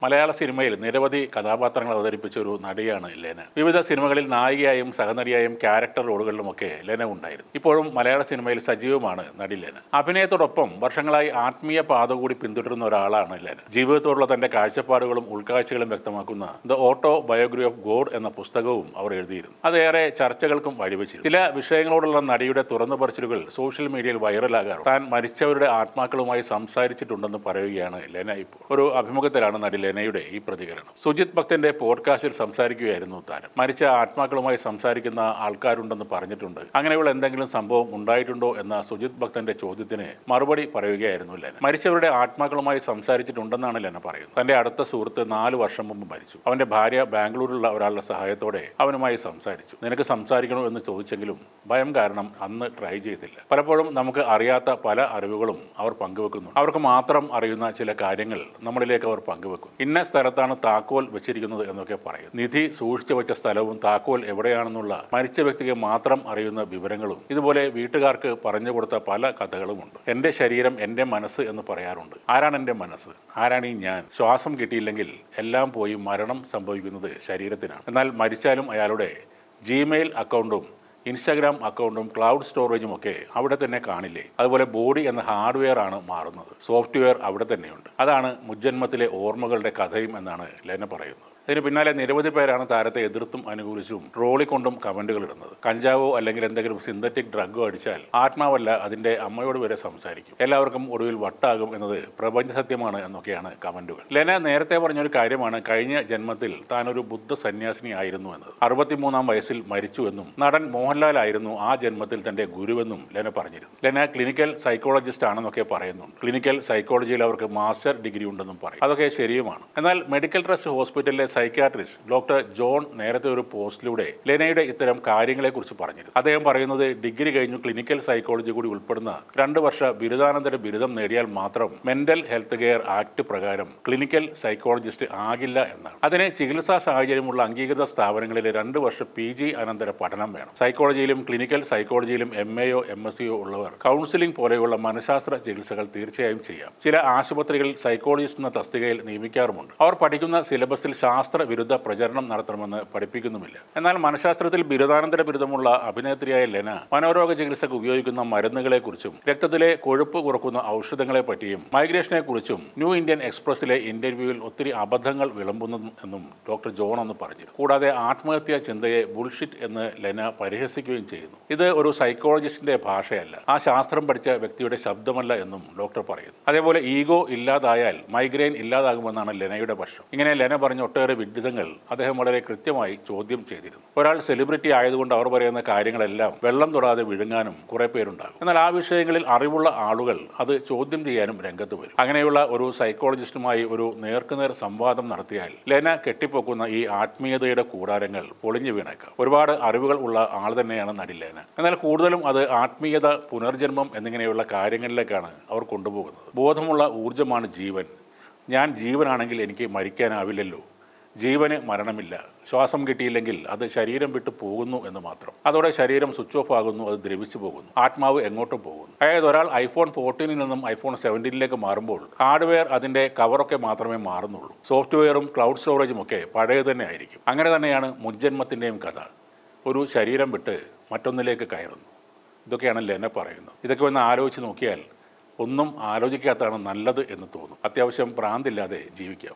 മലയാള സിനിമയിൽ നിരവധി കഥാപാത്രങ്ങൾ അവതരിപ്പിച്ച ഒരു നടിയാണ് ലെന. വിവിധ സിനിമകളിൽ നായികയായും സഹനടിയായും ക്യാരക്ടർ റോളുകളിലുമൊക്കെ ലെന ഉണ്ടായിരുന്നു. ഇപ്പോഴും മലയാള സിനിമയിൽ സജീവമാണ് നടി ലെന. അഭിനയത്തോടൊപ്പം വർഷങ്ങളായി ആത്മീയ പാത കൂടി പിന്തുടരുന്ന ഒരാളാണ് ലെന. ജീവിതത്തോടുള്ള തന്റെ കാഴ്ചപ്പാടുകളും ഉൾക്കാഴ്ചകളും വ്യക്തമാക്കുന്ന the auto biography of God എന്ന പുസ്തകവും അവർ എഴുതിയിരുന്നു. അതേറെ ചർച്ചകൾക്കും വഴിവെച്ചിരുന്നു. ചില വിഷയങ്ങളോടുള്ള നടിയുടെ തുറന്നു പറച്ചിലുകൾ സോഷ്യൽ മീഡിയയിൽ വൈറലാകാറും താൻ മരിച്ചവരുടെ ആത്മാക്കളുമായി സംസാരിച്ചിട്ടുണ്ടെന്ന് പറയുകയാണ് ലെന. ഇപ്പോൾ ഒരു അഭിമുഖത്തിലാണ് നടി ലെനയുടെ ഈ പ്രതികരണം. സുജിത് ഭക്തന്റെ പോഡ്കാസ്റ്റിൽ സംസാരിക്കുകയായിരുന്നു താരം. മരിച്ച ആത്മാക്കളുമായി സംസാരിക്കുന്ന ആൾക്കാരുണ്ടെന്ന് പറഞ്ഞിട്ടുണ്ട്. അങ്ങനെയുള്ള എന്തെങ്കിലും സംഭവം ഉണ്ടായിട്ടുണ്ടോ എന്ന സുജിത് ഭക്തന്റെ ചോദ്യത്തിന് മറുപടി പറയുകയായിരുന്നു ലെന. മരിച്ചവരുടെ ആത്മാക്കളുമായി സംസാരിച്ചിട്ടുണ്ടെന്നാണ് ലെന പറയുന്നത്. തന്റെ അടുത്ത സുഹൃത്ത് 4 വർഷം മുമ്പ് മരിച്ചു. അവന്റെ ഭാര്യ ബാംഗ്ലൂരിലുള്ള ഒരാളുടെ സഹായത്തോടെ അവനുമായി സംസാരിച്ചു. നിനക്ക് സംസാരിക്കണോ എന്ന് ചോദിച്ചെങ്കിലും ഭയം കാരണം അന്ന് ട്രൈ ചെയ്തില്ല. പലപ്പോഴും നമുക്ക് അറിയാത്ത പല അറിവുകളും അവർ പങ്കുവെക്കുന്നു. അവർക്ക് മാത്രം അറിയുന്ന ചില കാര്യങ്ങൾ നമ്മളിലേക്ക് അവർ പങ്കുവെക്കും. ഇന്ന സ്ഥലത്താണ് താക്കോൽ വെച്ചിരിക്കുന്നത് എന്നൊക്കെ പറയും. നിധി സൂക്ഷിച്ചു വെച്ച സ്ഥലവും താക്കോൽ എവിടെയാണെന്നുള്ള മരിച്ച വ്യക്തിക്ക് മാത്രം അറിയുന്ന വിവരങ്ങളും ഇതുപോലെ വീട്ടുകാർക്ക് പറഞ്ഞു കൊടുത്ത പല കഥകളുമുണ്ട്. എന്റെ ശരീരം എന്റെ മനസ്സ് എന്ന് പറയാറുണ്ട്. ആരാണ് എന്റെ മനസ്സ്? ആരാണ് ഈ ഞാൻ? ശ്വാസം കിട്ടിയില്ലെങ്കിൽ എല്ലാം പോയി മരണം സംഭവിക്കുന്നത് ശരീരത്തിനാണ്. എന്നാൽ മരിച്ചാലും അയാളുടെ ജിമെയിൽ അക്കൗണ്ടും ഇൻസ്റ്റാഗ്രാം അക്കൗണ്ടും ക്ലൗഡ് സ്റ്റോറേജും ഒക്കെ അവിടെ തന്നെ കാണില്ലേ? അതുപോലെ ബോഡി എന്ന ഹാർഡ്വെയർ ആണ് മാറുന്നത്. സോഫ്റ്റ്വെയർ അവിടെ തന്നെയുണ്ട്. അതാണ് മുജ്ജന്മത്തിലെ ഓർമ്മകളുടെ കഥയും എന്നാണ് ലെന പറയുന്നത്. ഇതിന് പിന്നാലെ നിരവധി പേരാണ് താരത്തെ എതിർത്തും അനുകൂലിച്ചും ട്രോളിക്കൊണ്ടും കമന്റുകൾ ഇടുന്നത്. കഞ്ചാവോ അല്ലെങ്കിൽ എന്തെങ്കിലും സിന്തറ്റിക് ഡ്രഗോ അടിച്ചാൽ ആത്മാവല്ല അതിന്റെ അമ്മയോട് വരെ സംസാരിക്കും. എല്ലാവർക്കും ഒടുവിൽ വട്ടാകും എന്നത് പ്രപഞ്ച സത്യമാണ് എന്നൊക്കെയാണ് കമന്റുകൾ. ലെന നേരത്തെ പറഞ്ഞൊരു കാര്യമാണ് കഴിഞ്ഞ ജന്മത്തിൽ താൻ ഒരു ബുദ്ധ സന്യാസിനി ആയിരുന്നു എന്നത്. 63-ാം വയസ്സിൽ മരിച്ചു എന്നും നടൻ മോഹൻലാൽ ആയിരുന്നു ആ ജന്മത്തിൽ തന്റെ ഗുരുവെന്നും ലെന പറഞ്ഞിരുന്നു. ലെന ക്ലിനിക്കൽ സൈക്കോളജിസ്റ്റ് ആണെന്നൊക്കെ പറയുന്നുണ്ട്. ക്ലിനിക്കൽ സൈക്കോളജിയിൽ അവർക്ക് മാസ്റ്റർ ഡിഗ്രി ഉണ്ടെന്നും പറയും. അതൊക്കെ ശരിയുമാണ്. എന്നാൽ മെഡിക്കൽ ട്രസ്റ്റ് ഹോസ്പിറ്റലിലെ സൈക്യാട്രിസ്റ്റ് ഡോക്ടർ ജോൺ നേരത്തെ ഒരു പോസ്റ്റിലൂടെ ലെനയുടെ ഇത്തരം കാര്യങ്ങളെക്കുറിച്ച് പറഞ്ഞിരുന്നു. അദ്ദേഹം പറയുന്നത് ഡിഗ്രി കഴിഞ്ഞു ക്ലിനിക്കൽ സൈക്കോളജി കൂടി ഉൾപ്പെടുന്ന 2 വർഷ ബിരുദാനന്തര ബിരുദം നേടിയാൽ മാത്രം മെന്റൽ ഹെൽത്ത് കെയർ ആക്ട് പ്രകാരം ക്ലിനിക്കൽ സൈക്കോളജിസ്റ്റ് ആകില്ല എന്നാണ്. അതിന് ചികിത്സാ സാഹചര്യമുള്ള അംഗീകൃത സ്ഥാപനങ്ങളിലെ 2 വർഷ PG അനന്തര പഠനം വേണം. സൈക്കോളജിയിലും ക്ലിനിക്കൽ സൈക്കോളജിയിലും MAയോ MSCയോ ഉള്ളവർ കൗൺസിലിംഗ് പോലെയുള്ള മനഃശാസ്ത്ര ചികിത്സകൾ തീർച്ചയായും ചെയ്യാം. ചില ആശുപത്രികളിൽ സൈക്കോളജിസ്റ്റ് എന്ന തസ്തികയിൽ നിയമിക്കാറുമുണ്ട്. അവർ പഠിക്കുന്ന സിലബസിൽ ശാസ്ത്ര വിരുദ്ധ പ്രചരണം നടത്തണമെന്ന് പഠിപ്പിക്കുന്നുമില്ല. എന്നാൽ മനഃശാസ്ത്രത്തിൽ ബിരുദാനന്തര ബിരുദമുള്ള അഭിനേത്രിയായ ലെന മനോരോഗ ചികിത്സക്ക് ഉപയോഗിക്കുന്ന മരുന്നുകളെക്കുറിച്ചും രക്തത്തിലെ കൊഴുപ്പ് കുറക്കുന്ന ഔഷധങ്ങളെ പറ്റിയും മൈഗ്രേഷനെ കുറിച്ചും ന്യൂ ഇന്ത്യൻ എക്സ്പ്രസിലെ ഇന്റർവ്യൂവിൽ ഒത്തിരി അബദ്ധങ്ങൾ വിളമ്പുന്നു എന്നും ഡോക്ടർ ജോൺ എന്ന് പറഞ്ഞിരുന്നു. കൂടാതെ ആത്മഹത്യാ ചിന്തയെ ബുൾഷിറ്റ് എന്ന് ലെന പരിഹസിക്കുകയും ചെയ്യുന്നു. ഇത് ഒരു സൈക്കോളജിസ്റ്റിന്റെ ഭാഷയല്ല, ആ ശാസ്ത്രം പഠിച്ച വ്യക്തിയുടെ ശബ്ദമല്ല എന്നും ഡോക്ടർ പറയുന്നു. അതേപോലെ ഈഗോ ഇല്ലാതായാൽ മൈഗ്രെയിൻ ഇല്ലാതാകുമെന്നാണ് ലെനയുടെ പക്ഷം. ഇങ്ങനെ ലെന പറഞ്ഞ ഒട്ടേറെ വിഡിതങ്ങൾ അദ്ദേഹം വളരെ കൃത്യമായി ചോദ്യം ചെയ്തിരുന്നു. ഒരാൾ സെലിബ്രിറ്റി ആയതുകൊണ്ട് അവർ പറയുന്ന കാര്യങ്ങളെല്ലാം വെള്ളം തൊടാതെ വിഴുങ്ങാനും കുറെ പേരുണ്ടാകും. എന്നാൽ ആ വിഷയങ്ങളിൽ അറിവുള്ള ആളുകൾ അത് ചോദ്യം ചെയ്യാനും രംഗത്ത് വരും. അങ്ങനെയുള്ള ഒരു സൈക്കോളജിസ്റ്റുമായി ഒരു നേർക്കുനേർ സംവാദം നടത്തിയാൽ ലെന കെട്ടിപ്പൊക്കുന്ന ഈ ആത്മീയതയുടെ കൂടാരങ്ങൾ പൊളിഞ്ഞു വീണേക്കാം. ഒരുപാട് അറിവുകൾ ഉള്ള ആൾ തന്നെയാണ് നടി ലെന. എന്നാൽ കൂടുതലും അത് ആത്മീയത, പുനർജന്മം എന്നിങ്ങനെയുള്ള കാര്യങ്ങളിലേക്കാണ് അവർ കൊണ്ടുപോകുന്നത്. ബോധമുള്ള ഊർജ്ജമാണ് ജീവൻ. ഞാൻ ജീവനാണെങ്കിൽ എനിക്ക് മരിക്കാനാവില്ലല്ലോ. ജീവന് മരണമില്ല. ശ്വാസം കിട്ടിയില്ലെങ്കിൽ അത് ശരീരം വിട്ടു പോകുന്നു എന്ന് മാത്രം. അതോടെ ശരീരം സ്വിച്ച് ഓഫ് ആകുന്നു, അത് ദ്രവിച്ചു പോകുന്നു, ആത്മാവ് എങ്ങോട്ടും പോകുന്നു. അതായത് ഒരാൾ iPhone 14 നിന്നും iPhone 17 മാറുമ്പോൾ ഹാർഡ്വെയർ അതിന്റെ കവറൊക്കെ മാത്രമേ മാറുന്നുള്ളൂ. സോഫ്റ്റ്വെയറും ക്ലൗഡ് സ്റ്റോറേജും ഒക്കെ പഴയ തന്നെ ആയിരിക്കും. അങ്ങനെ തന്നെയാണ് മുജ്ജന്മത്തിൻ്റെയും കഥ. ഒരു ശരീരം വിട്ട് മറ്റൊന്നിലേക്ക് കയറുന്നു. ഇതൊക്കെയാണ് ലെന പറയുന്നത്. ഇതൊക്കെ ഒന്ന് ആലോചിച്ച് നോക്കിയാൽ ഒന്നും ആലോചിക്കാത്തതാണ് നല്ലത് എന്ന് തോന്നും. അത്യാവശ്യം ഭ്രാന്തില്ലാതെ ജീവിക്കാം.